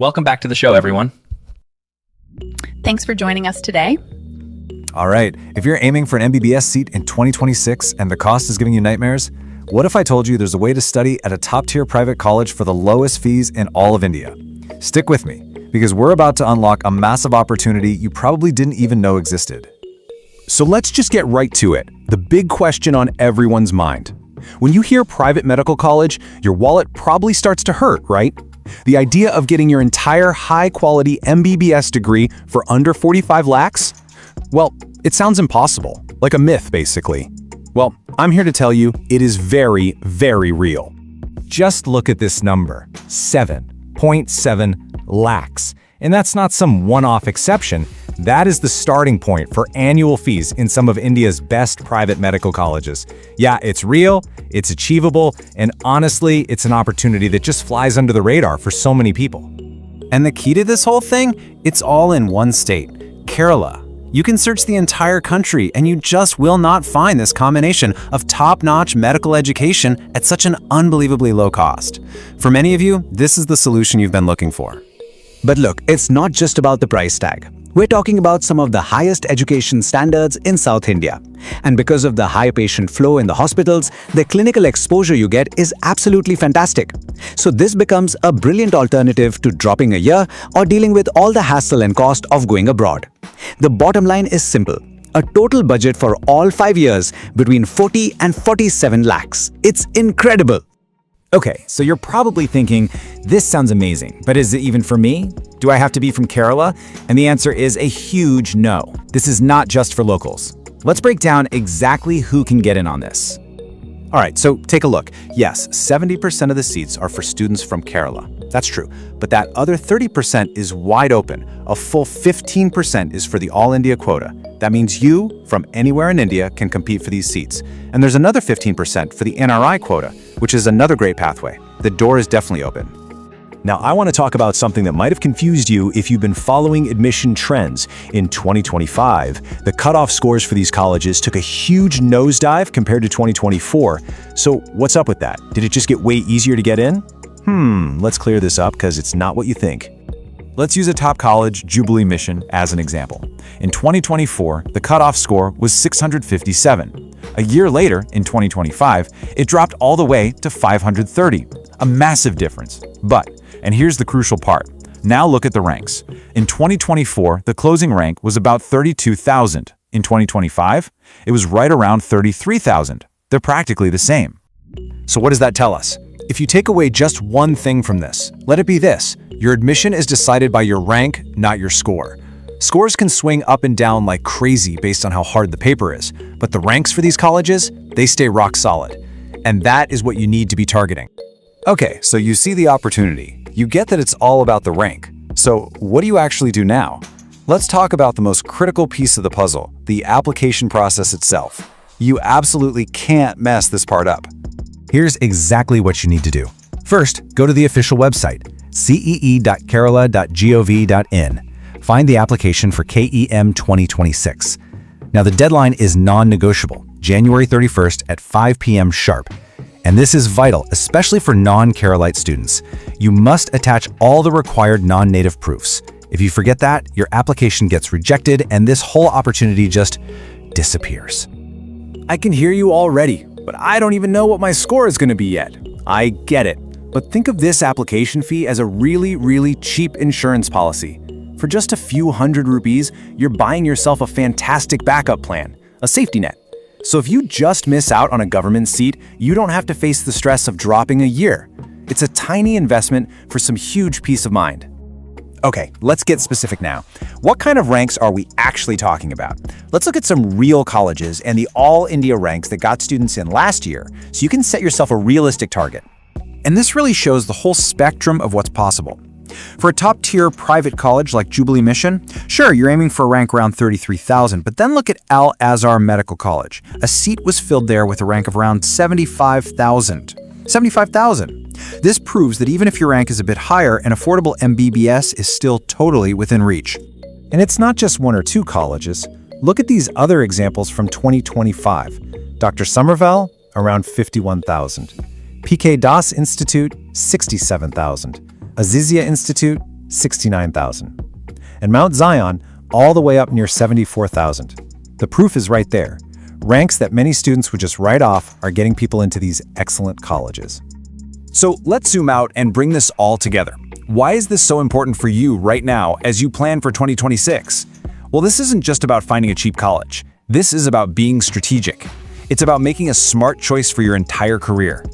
Welcome back to the show, everyone. Thanks for joining us today. All right, if you're aiming for an MBBS seat in 2026 and the cost is giving you nightmares, what if I told you there's a way to study at a top-tier private college for the lowest fees in all of India? Stick with me, because we're about to unlock a massive opportunity you probably didn't even know existed. So let's just get right to it. The big question on everyone's mind. When you hear private medical college, your wallet probably starts to hurt, right? The idea of getting your entire high-quality MBBS degree for under 45 lakhs? Well, it sounds impossible, like a myth, basically. Well, I'm here to tell you it is very, very real. Just look at this number, 7.7 lakhs. And that's not some one-off exception. That is the starting point for annual fees in some of India's best private medical colleges. Yeah, it's real, it's achievable, and honestly, it's an opportunity that just flies under the radar for so many people. And the key to this whole thing? It's all in one state, Kerala. You can search the entire country and you just will not find this combination of top-notch medical education at such an unbelievably low cost. For many of you, this is the solution you've been looking for. But look, it's not just about the price tag. We're talking about some of the highest education standards in South India. And because of the high patient flow in the hospitals, the clinical exposure you get is absolutely fantastic. So this becomes a brilliant alternative to dropping a year or dealing with all the hassle and cost of going abroad. The bottom line is simple. A total budget for all 5 years between 40 and 47 lakhs. It's incredible. Okay, so you're probably thinking, this sounds amazing, but is it even for me? Do I have to be from Kerala? And the answer is a huge no. This is not just for locals. Let's break down exactly who can get in on this. All right, so take a look. Yes, 70% of the seats are for students from Kerala. That's true. But that other 30% is wide open. A full 15% is for the All India quota. That means you, from anywhere in India, can compete for these seats. And there's another 15% for the NRI quota, which is another great pathway. The door is definitely open. Now, I want to talk about something that might have confused you if you've been following admission trends. In 2025, the cutoff scores for these colleges took a huge nosedive compared to 2024. So what's up with that? Did it just get way easier to get in? Let's clear this up because it's not what you think. Let's use a top college, Jubilee Mission, as an example. In 2024, the cutoff score was 657. A year later, in 2025, it dropped all the way to 530. A massive difference. But, and here's the crucial part, now look at the ranks. In 2024, the closing rank was about 32,000. In 2025, it was right around 33,000. They're practically the same. So what does that tell us? If you take away just one thing from this, let it be this: your admission is decided by your rank, not your score. Scores can swing up and down like crazy based on how hard the paper is, but the ranks for these colleges, they stay rock solid. And that is what you need to be targeting. Okay, so you see the opportunity. You get that it's all about the rank. So what do you actually do now? Let's talk about the most critical piece of the puzzle, the application process itself. You absolutely can't mess this part up. Here's exactly what you need to do. First, go to the official website, cee.kerala.gov.in. Find the application for KEAM 2026. Now, the deadline is non-negotiable, January 31st at 5 p.m. sharp. And this is vital, especially for non-Keralite students. You must attach all the required non-native proofs. If you forget that, your application gets rejected and this whole opportunity just disappears. I can hear you already, but I don't even know what my score is going to be yet. I get it. But think of this application fee as a really, really cheap insurance policy. For just a few hundred rupees, you're buying yourself a fantastic backup plan, a safety net. So if you just miss out on a government seat, you don't have to face the stress of dropping a year. It's a tiny investment for some huge peace of mind. Okay, let's get specific now. What kind of ranks are we actually talking about? Let's look at some real colleges and the All India ranks that got students in last year, so you can set yourself a realistic target. And this really shows the whole spectrum of what's possible. For a top-tier private college like Jubilee Mission, sure, you're aiming for a rank around 33,000, but then look at Al-Azhar Medical College. A seat was filled there with a rank of around 75,000. 75,000. This proves that even if your rank is a bit higher, an affordable MBBS is still totally within reach. And it's not just one or two colleges. Look at these other examples from 2025. Dr. Somerville, around 51,000. PK Das Institute, 67,000. Azizia Institute, 69,000. And Mount Zion, all the way up near 74,000. The proof is right there. Ranks that many students would just write off are getting people into these excellent colleges. So let's zoom out and bring this all together. Why is this so important for you right now as you plan for 2026? Well, this isn't just about finding a cheap college. This is about being strategic. It's about making a smart choice for your entire career.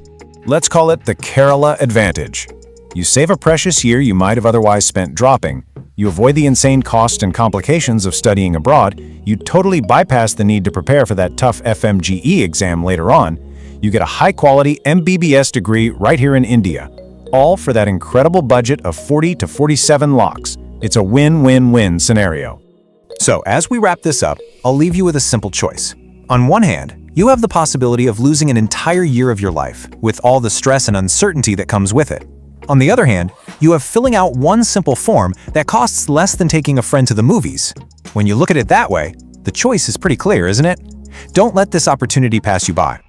Let's call it the Kerala advantage. You save a precious year you might have otherwise spent dropping. You avoid the insane cost and complications of studying abroad. You totally bypass the need to prepare for that tough FMGE exam later on. You get a high-quality MBBS degree right here in India. All for that incredible budget of 40 to 47 lakhs. It's a win-win-win scenario. So, as we wrap this up, I'll leave you with a simple choice. On one hand, you have the possibility of losing an entire year of your life, with all the stress and uncertainty that comes with it. On the other hand, you have filling out one simple form that costs less than taking a friend to the movies. When you look at it that way, the choice is pretty clear, isn't it? Don't let this opportunity pass you by.